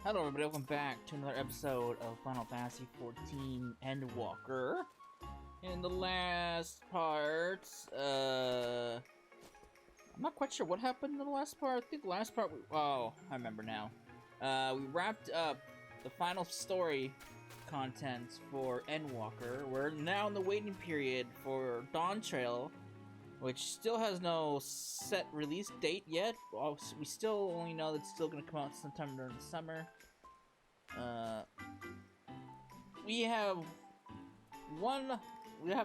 Hello everybody, welcome back to another episode of Final Fantasy XIV Endwalker. In the last part, I'm not quite sure what happened in the last part. I think the last part, I remember now. We wrapped up the final story content for Endwalker. We're now in the waiting period for Dawn Trail, which still has no set release date yet. We still only know that it's still going to come out sometime during the summer. We have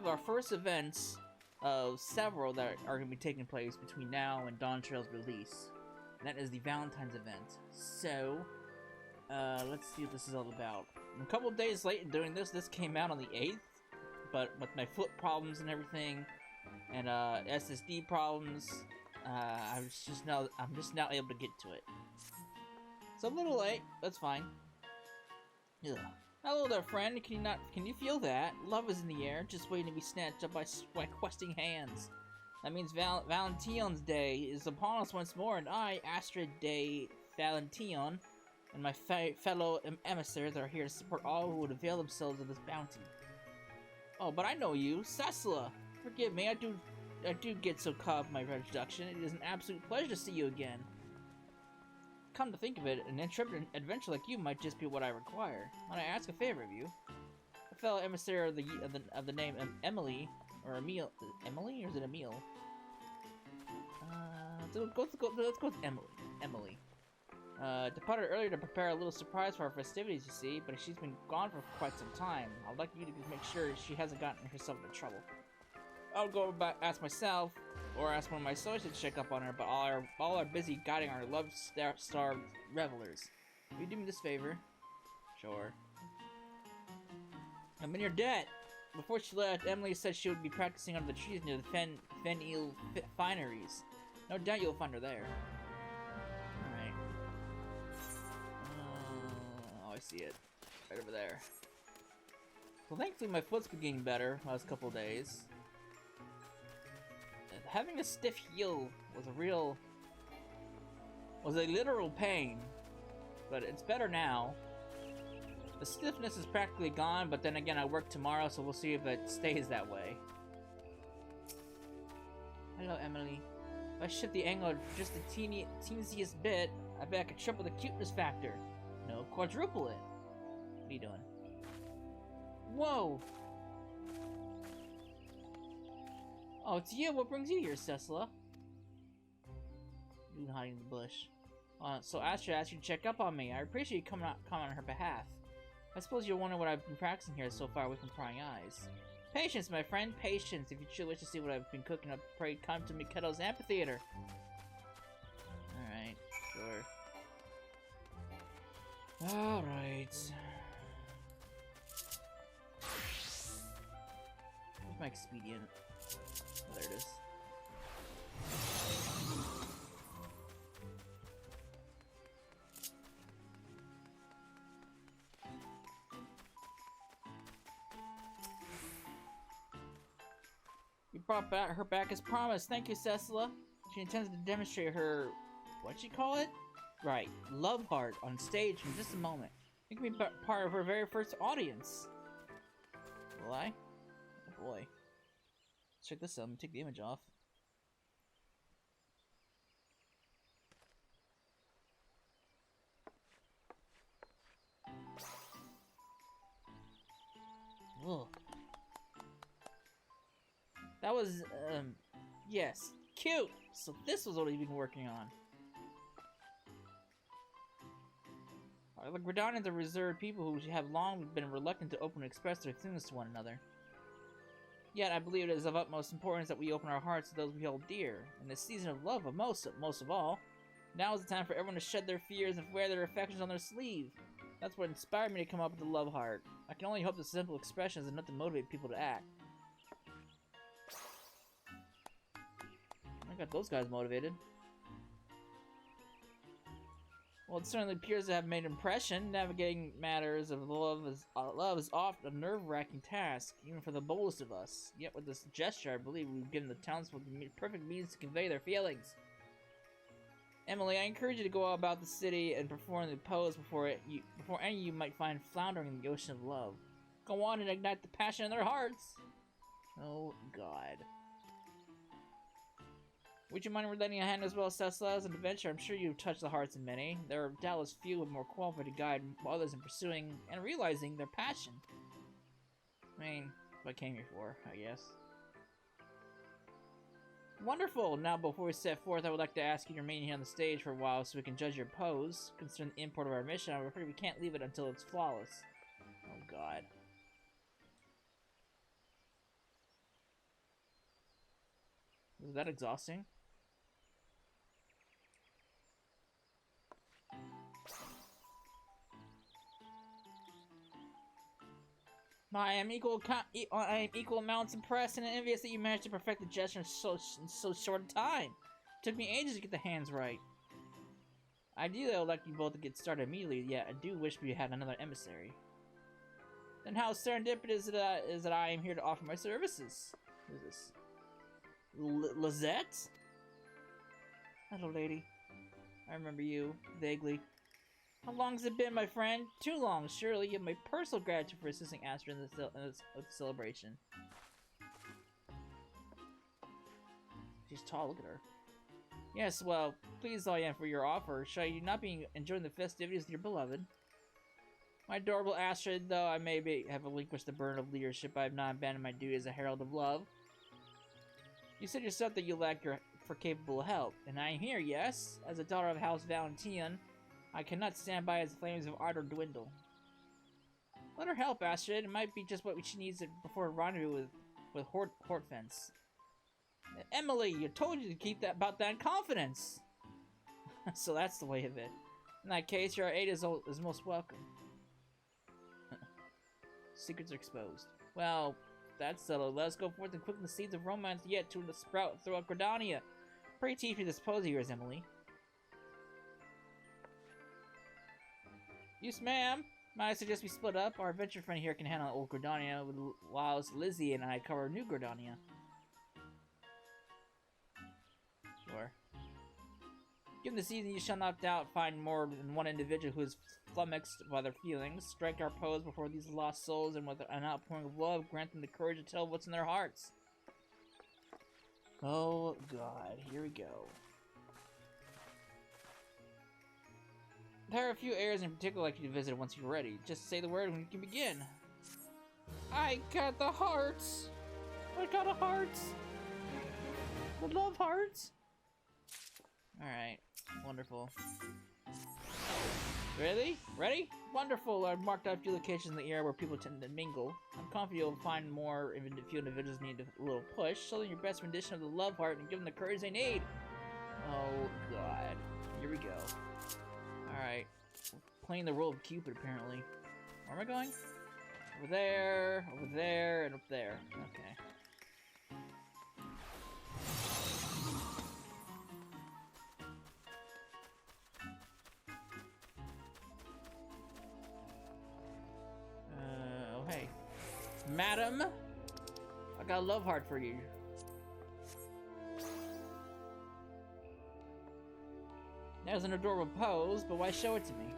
our first events of several that are going to be taking place between now and Dawn Trail's release. And that is the Valentine's event. So, let's see what this is all about. A couple days late in doing this came out on the 8th, but with my foot problems and everything, and SSD problems, I'm just now able to get to it. So a little late. That's fine. Ugh. Hello there, friend. Can you feel that? Love is in the air, just waiting to be snatched up by questing hands. That means Valentione's Day is upon us once more, and I, Astrid de Valentione, and my fellow emissaries are here to support all who would avail themselves of this bounty. Oh, but I know you, Cecila. Forgive me, I do get so caught up in my introduction. It is an absolute pleasure to see you again. Come to think of it, an intrepid adventure like you might just be what I require. Might I ask a favor of you? A fellow emissary of the name Emily, or Emile. Emily, or is it Emile? Let's go with Emily. Emily. Departed earlier to prepare a little surprise for our festivities, you see, but she's been gone for quite some time. I'd like you to make sure she hasn't gotten herself into trouble. I'll go back, ask myself, or ask one of my associates to check up on her, but all are busy guiding our love-starved revelers. Will you do me this favor? Sure. I'm in your debt. Before she left, Emily said she would be practicing under the trees near the Fen-Il fineries. No doubt you'll find her there. Alright. Oh, I see it. Right over there. Well, thankfully my foot's been getting better the last couple of days. Having a stiff heel was a literal pain, but it's better now. The stiffness is practically gone, but then again, I work tomorrow, so we'll see if it stays that way. Hello, Emily. If I shift the angle just the teeniest bit, I bet I could triple the cuteness factor. No, quadruple it. What are you doing? Whoa! Oh, it's you. What brings you here, Cecila? You're hiding in the bush. So Astrid asked you to check up on me. I appreciate you coming on her behalf. I suppose you're wondering what I've been practicing here so far away from prying eyes. Patience, my friend, patience. If you truly wish to see what I've been cooking up, pray come to Mikedo's amphitheater. Alright, sure. Alright. Where's my expedient? Oh, there it is. You brought her back as promised. Thank you, Cecila. She intends to demonstrate her, what'd she call it? Right, love heart on stage in just a moment. You can be part of her very first audience. Will I? Oh boy. Let's check this out. Let me take the image off. Ugh. That was, yes, cute! So this was what he'd been working on. Like, we're down into reserved people who have long been reluctant to open and express their feelings to one another. Yet, I believe it is of utmost importance that we open our hearts to those we hold dear, in this season of love, most of all. Now is the time for everyone to shed their fears and wear their affections on their sleeve. That's what inspired me to come up with the love heart. I can only hope the simple expression is enough to motivate people to act. I got those guys motivated. Well, it certainly appears to have made an impression. Navigating matters of love is often a nerve-wracking task, even for the boldest of us. Yet with this gesture, I believe we've given the townsfolk the perfect means to convey their feelings. Emily, I encourage you to go about the city and perform the pose before any of you might find floundering in the ocean of love. Go on and ignite the passion in their hearts. Oh, God. Would you mind lending a hand as well as Tesla as an adventure? I'm sure you've touched the hearts of many. There are doubtless few more qualified to guide others in pursuing and realizing their passion. I mean, what I came here for, I guess. Wonderful! Now, before we set forth, I would like to ask you to remain here on the stage for a while so we can judge your pose. Considering the import of our mission, I'm afraid we can't leave it until it's flawless. Oh, God. Was that exhausting? I am equal amounts impressed and envious that you managed to perfect the gesture in so short a time. It took me ages to get the hands right. Ideally, I would like you both to get started immediately, yet I do wish we had another emissary. Then how serendipitous is that I am here to offer my services? Who is this? Lizette? Hello, lady. I remember you, vaguely. How long has it been, my friend? Too long, surely. You have my personal gratitude for assisting Astrid in the celebration. She's tall, look at her. Yes, well, pleased I am for your offer. Shall you not be enjoying the festivities with your beloved? My adorable Astrid, though I may have relinquished the burden of leadership, I have not abandoned my duty as a herald of love. You said yourself that you lack for capable help, and I am here, yes? As a daughter of House Valentione, I cannot stand by as the flames of ardor dwindle. Let her help, Astrid. It might be just what she needs before a rendezvous with Hortfence. Emily, you told you to keep about that confidence. So that's the way of it. In that case, your aid is most welcome. Secrets are exposed. Well, that's settled. Let us go forth and quicken the seeds of romance yet to sprout throughout Gridania. Pray teach me this pose of yours, Emily. Yes, ma'am. Might I suggest we split up? Our adventure friend here can handle old Gridania, whilst Lizzie and I cover new Gridania. Sure. Given the season, you shall not doubt find more than one individual who is flummoxed by their feelings. Strike our pose before these lost souls, and with an outpouring of love, grant them the courage to tell what's in their hearts. Oh, God. Here we go. There are a few areas in particular I'd like you to visit once you're ready. Just say the word and we can begin. I got the hearts. I got a heart. The love hearts. Alright. Wonderful. Really? Ready? Wonderful. I've marked out a few locations in the area where people tend to mingle. I'm confident you'll find more if a few individuals need a little push. Show them your best rendition of the love heart and give them the courage they need. Oh, God. Here we go. Alright. Playing the role of Cupid, apparently. Where am I going? Over there, and up there. Okay. Oh, hey. Madam! I got a love heart for you. There's an adorable pose, but why show it to me?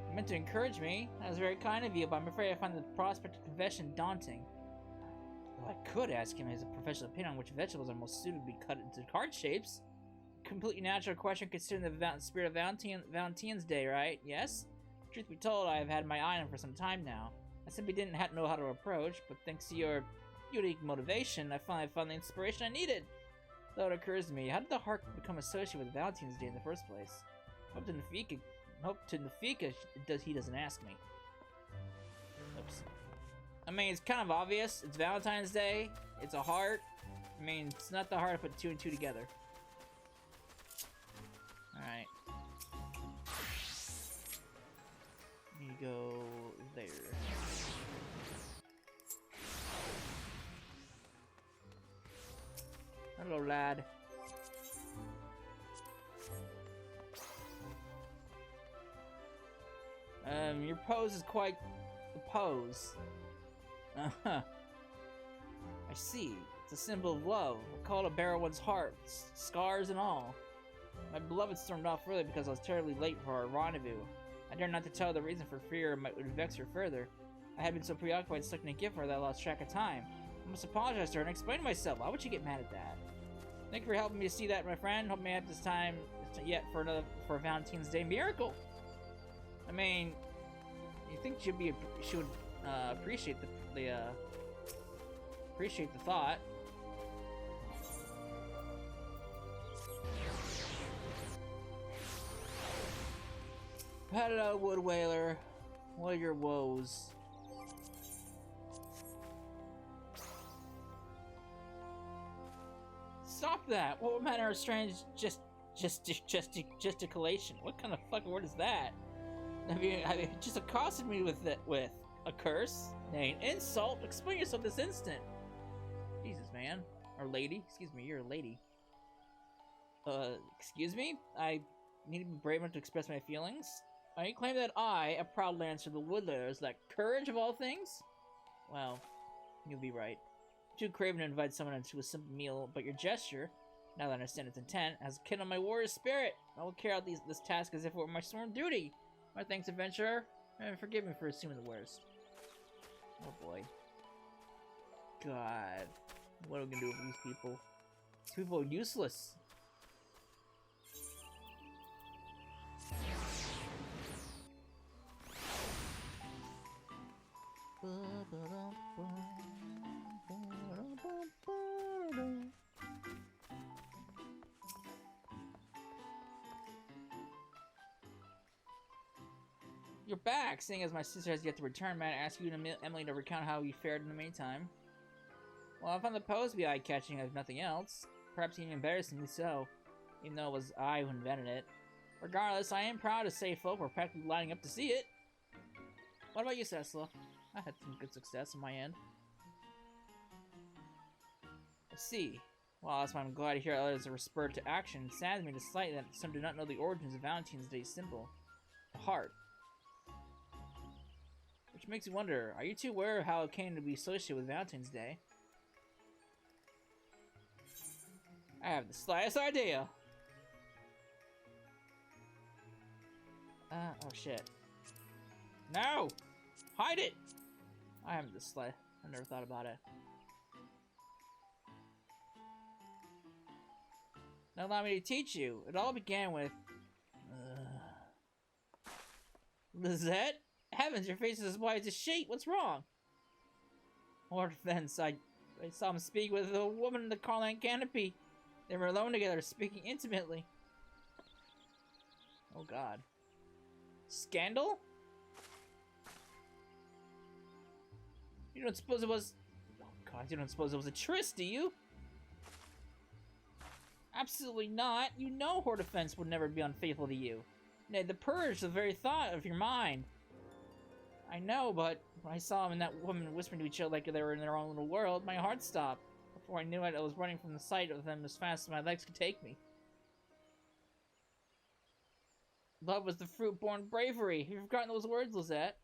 You meant to encourage me. That was very kind of you, but I'm afraid I find the prospect of confession daunting. Well, I could ask him his professional opinion on which vegetables are most suited to be cut into heart shapes. Completely natural question considering the spirit of Valentine's Day, right? Yes? Truth be told, I have had my eye on him for some time now. I simply didn't know how to approach, but thanks to your unique motivation, I finally found the inspiration I needed. Though it occurs to me, how did the heart become associated with Valentine's Day in the first place? Hope to Nafika he doesn't ask me. Oops. I mean, it's kind of obvious. It's Valentine's Day. It's a heart. I mean, it's not that hard to put two and two together. Alright. Let me go there. Hello, lad. Your pose is quite the pose. Uh-huh. I see. It's a symbol of love. A call to bear one's heart, scars and all. My beloved stormed off early because I was terribly late for our rendezvous. I dared not to tell her the reason for fear it might vex her further. I had been so preoccupied selecting a gift for her that I lost track of time. I must apologize to her and explain myself. Why would she get mad at that? Thank you for helping me to see that, my friend. Hope me at this time yet for a Valentine's Day miracle. I mean, you think she would appreciate the thought. Hello, Wood Whaler. What are your woes? Stop that! What manner of strange gesticulation? What kind of fucking word is that? Have you just accosted me with a curse? Nay, an insult? Explain yourself this instant. Jesus, man. Or lady. Excuse me, you're a lady. Excuse me? I need to be brave enough to express my feelings? You claim that I, a proud lancer of the Woodlanders, lack courage of all things? Well, you'll be right. Too craven to invite someone into a simple meal, but your gesture, now that I understand its intent, has kindled my warrior spirit. I will carry out this task as if it were my sworn duty. My thanks, adventurer, and forgive me for assuming the worst. Oh boy. God. What are we gonna do with these people? These people are useless. You're back! Seeing as my sister has yet to return, may I ask you and Emily to recount how you fared in the meantime? Well, I found the pose to be eye-catching if nothing else. Perhaps even embarrassingly so, even though it was I who invented it. Regardless, I am proud to say folk were practically lining up to see it. What about you, Cecila? I had some good success on my end. I see. Well, that's why I'm glad to hear others are spurred to action. It saddens me to slight that some do not know the origins of Valentine's Day symbol. The heart. Which makes me wonder, are you too aware of how it came to be associated with Valentine's Day? I have the slightest idea. Oh shit. No! Hide it! I haven't the slightest. I never thought about it. Now allow me to teach you. It all began with... Lizette? Heavens, your face is as white as a sheet. What's wrong? Lord Fence, I saw him speak with a woman in the Carline canopy. They were alone together, speaking intimately. Oh god. Scandal? You don't suppose it was... Oh god, you don't suppose it was a tryst, do you? Absolutely not. You know Hortefence would never be unfaithful to you. Nay, the purge, the very thought of your mind. I know, but when I saw him and that woman whispering to each other like they were in their own little world, my heart stopped. Before I knew it, I was running from the sight of them as fast as my legs could take me. Love was the fruit-born bravery. Have you forgotten those words, Lizette?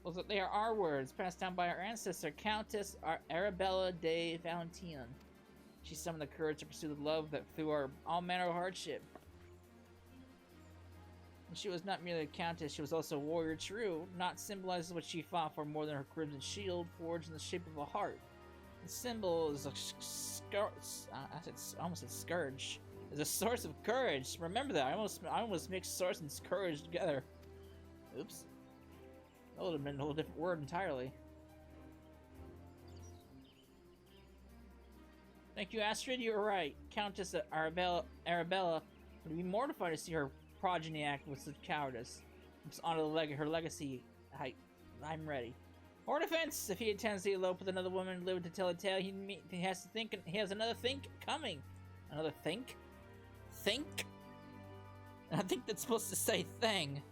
Well, they are our words, passed down by our ancestor, Countess Arabella de Valentine. She summoned the courage to pursue the love that through all manner of hardship. And she was not merely a countess, she was also a warrior true. Not symbolizes what she fought for more than her crimson shield, forged in the shape of a heart. The symbol is a almost a scourge. Is a source of courage. Remember that. I almost mixed source and courage together. Oops. That would have been a whole different word entirely. Thank you, Astrid. You were right. Countess Arabella would be mortified to see her progeny act with such cowardice. It's honor her legacy. I'm ready. Hortefence, if he intends to elope with another woman and live to tell a tale, he has to think. He has another think coming. Another think? Think? I think that's supposed to say thing.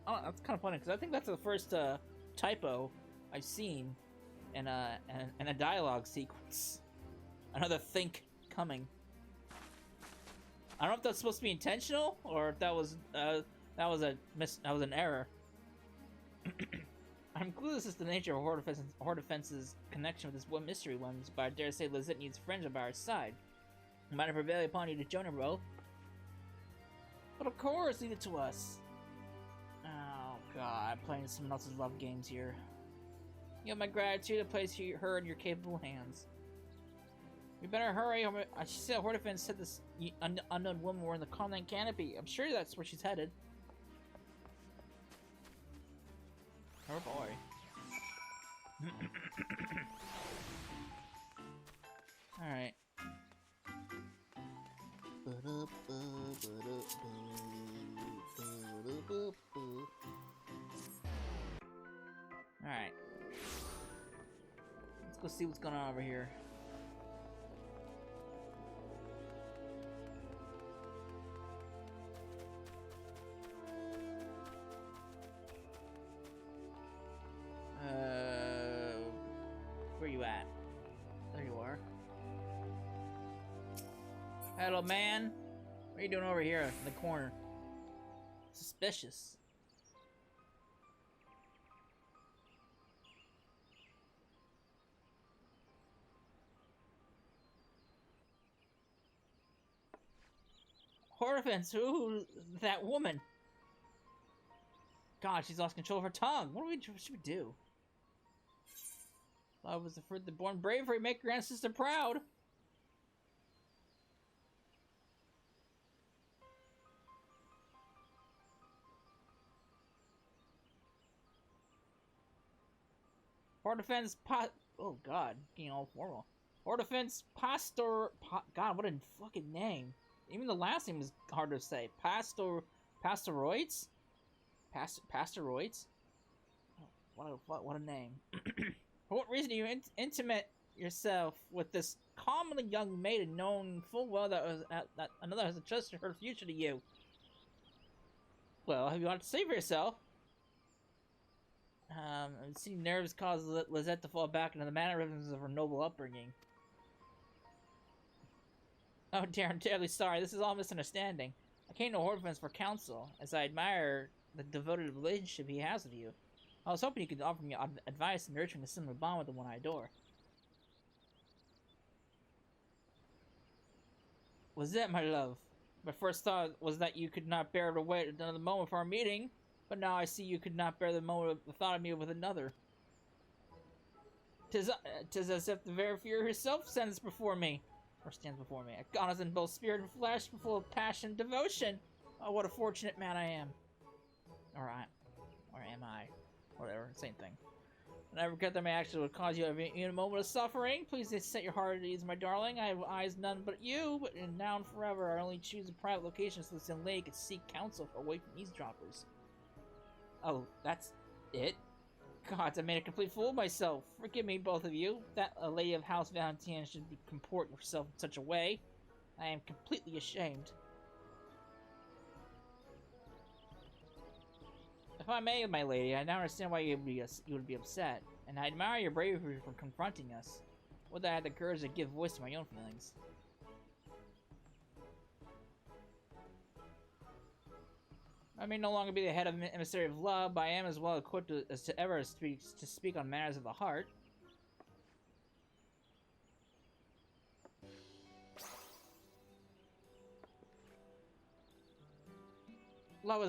Oh, that's kind of funny because I think that's the first typo I've seen in a dialogue sequence. Another think coming. I don't know if that's supposed to be intentional or if that was an error. I'm clueless as to the nature of Horde Defense's connection with this one mystery ones, but I dare say Lizette needs friends by our side. I might have prevailed upon you to join her, bro. But of course, leave it to us. Oh god, I'm playing someone else's love games here. You have my gratitude to place her in your capable hands. We better hurry. She said Horde Defense said this unknown woman were in the Conland Canopy. I'm sure that's where she's headed. Oh boy. Alright. Alright. Let's go see what's going on over here. Where you at? There you are. Hello, man. What are you doing over here in the corner? Suspicious. Horfins, who that woman? God, she's lost control of her tongue. What should we do? Love was the fruit that born bravery. Make your ancestor proud. Horde Defense oh god, getting all formal. Horde Defense God, what a fucking name. Even the last name is hard to say. Pastoroids? Pastoroids? Oh, what a name. For what reason do you intimate yourself with this commonly young maiden, knowing full well that another has entrusted her future to you? Well, have you wanted to save yourself? It seems nerves caused Lizette to fall back into the mannerisms of her noble upbringing. Oh dear, I'm terribly sorry. This is all misunderstanding. I came to Horde Defense for counsel, as I admire the devoted relationship he has with you. I was hoping you could offer me advice in nurturing a similar bond with the one I adore. Was that, my love? My first thought was that you could not bear to wait another moment for our meeting, but now I see you could not bear the thought of me with another. Tis as if the very fear herself stands before me. A goddess in both spirit and flesh, full of passion and devotion. Oh, what a fortunate man I am. Or am I? Whatever, same thing. And I regret that my actions would cause you even a moment of suffering. Please set your heart at ease, my darling. I have eyes none but you, but now and forever I only choose a private location so this young lady can seek counsel away from eavesdroppers. Oh, that's it? God, I made a complete fool of myself. Forgive me, both of you. That a lady of House Valentione should comport herself in such a way. I am completely ashamed. If I may, my lady, I now understand why you would be upset, and I admire your bravery for confronting us. Would that I had the courage to give voice to my own feelings. I may no longer be the head of the emissary of love, but I am as well equipped as to ever speak on matters of the heart. Love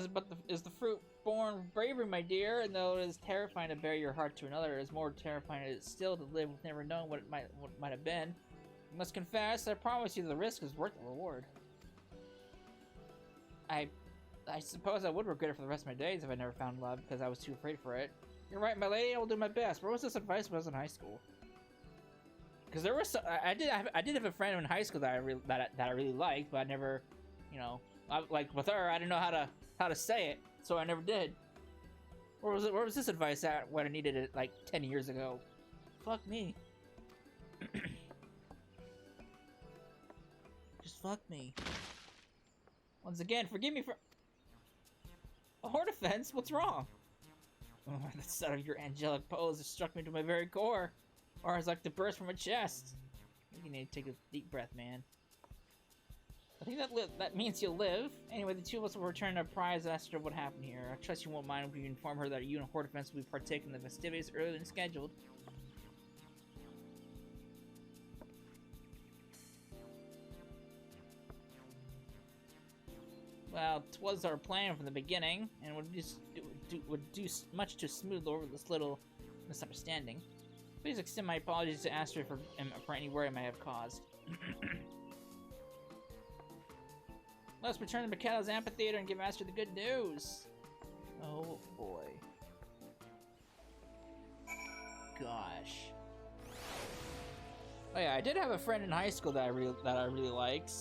is the fruit born of bravery, my dear, and though it is terrifying to bear your heart to another, it is more terrifying it is still to live with never knowing what might have been. I must confess, I promise you the risk is worth the reward. I suppose I would regret it for the rest of my days if I never found love because I was too afraid for it. You're right, my lady. I will do my best. Where was this advice when I was in high school? Because there was I did have a friend in high school that I really liked, but I never, you know, like with her, I didn't know how to say it, so I never did. Where was this advice at when I needed it like 10 years ago? Fuck me. Just fuck me. Once again, forgive me for. A Horde Defense? What's wrong? Oh, the sight of your angelic pose has struck me to my very core. Or it's like to burst from a chest. You need to take a deep breath, man. I think that means you'll live. Anyway, the two of us will return our prize and ask her what happened here. I trust you won't mind if we inform her that you and Horde Defense will be partaking in the festivities earlier than scheduled. Well, 'twas our plan from the beginning, and would do much to smooth over this little misunderstanding. Please extend my apologies to Astrid for any worry I may have caused. Let's return to Mikhail's amphitheater and give Astrid the good news. Oh boy. Gosh. Oh yeah, I did have a friend in high school that I really liked.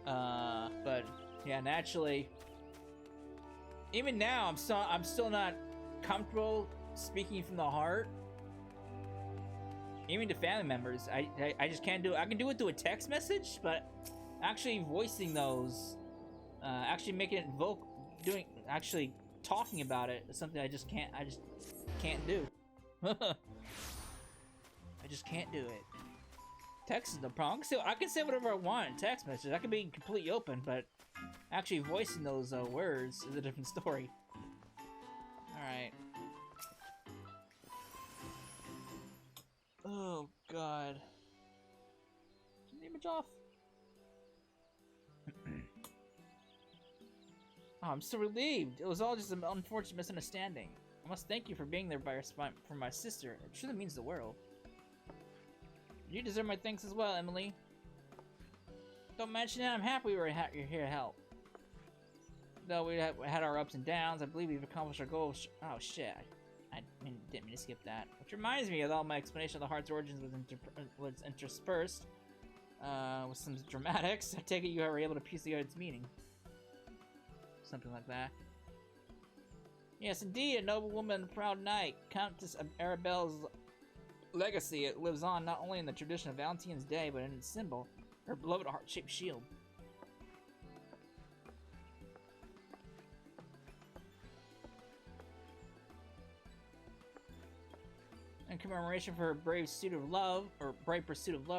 But yeah, naturally, even now I'm still not comfortable speaking from the heart. Even to family members, I just can't do it. I can do it through a text message, but actually voicing those, actually making it actually talking about it is something I just can't do. I just can't do it. Text is no problem. I can say whatever I want in text messages. I can be completely open, but actually voicing those words is a different story. Alright. Oh, God. Turn the image off. Oh, I'm so relieved. It was all just an unfortunate misunderstanding. I must thank you for being there for my sister. It truly means the world. You deserve my thanks as well, Emily. Don't mention it, I'm happy you're here to help. Though we had our ups and downs, I believe we've accomplished our goals. Oh shit, I didn't mean to skip that. Which reminds me that all my explanation of the heart's origins was interspersed with some dramatics. I take it you were able to piece together its meaning. Something like that. Yes, indeed, a noble woman, a proud knight, Countess Arabella's legacy. It lives on not only in the tradition of Valentine's Day, but in its symbol, her beloved heart-shaped shield. In commemoration for her brave pursuit of love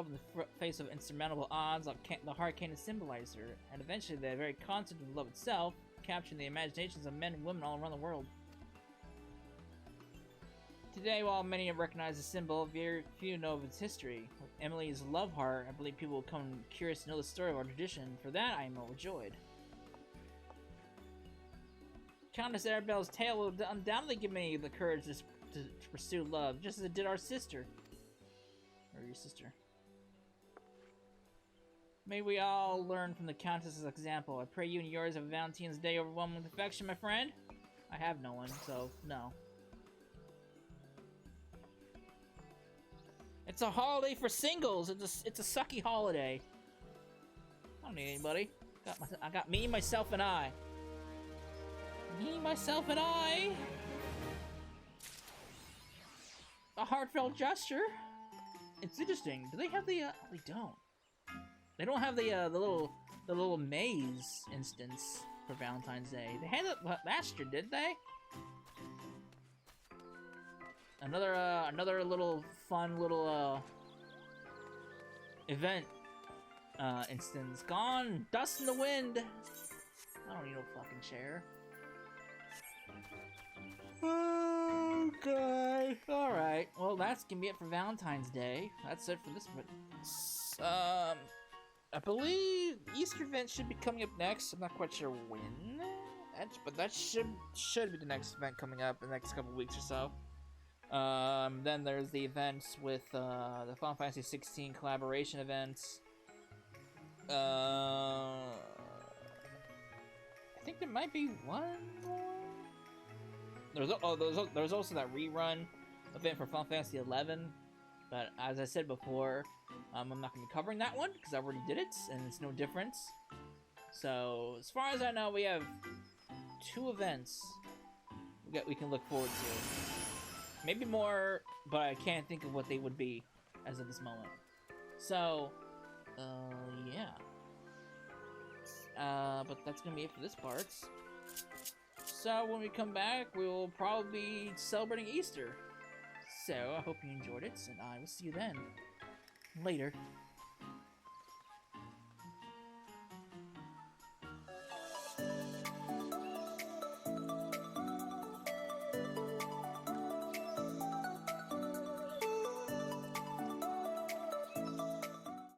in the face of insurmountable odds, the heart came to symbolize her, and eventually the very concept of love itself, capturing the imaginations of men and women all around the world. Today, while many recognize the symbol, very few know of its history. With Emily's love heart, I believe people will come curious to know the story of our tradition. For that, I am overjoyed. Countess Arabella's tale will undoubtedly give me the courage to pursue love, just as it did our sister. Or your sister. May we all learn from the Countess's example. I pray you and yours have a Valentine's Day overwhelmed with affection, my friend. I have no one, so no. It's a holiday for singles. It's a sucky holiday. I don't need anybody. I got me, myself, and I. Me, myself, and I. A heartfelt gesture. It's interesting. Do they have the? They don't. They don't have the little maze instance for Valentine's Day. They had it last year, did they? Another little fun little event instance. Gone, dust in the wind. I don't need no fucking chair. Oh god. All right. Well, that's gonna be it for Valentine's Day. That's it for this. I believe Easter event should be coming up next. I'm not quite sure when. But that should be the next event coming up in the next couple weeks or so. Then there's the events with the Final Fantasy 16 collaboration events. I think there might be one more. There's also that rerun event for Final Fantasy 11. But as I said before, I'm not going to be covering that one because I already did it and it's no difference. So as far as I know, we have 2 events we can look forward to. Maybe more, but I can't think of what they would be as of this moment. So, yeah. But that's gonna be it for this part. So when we come back, we will probably be celebrating Easter. So I hope you enjoyed it, and I will see you then. Later.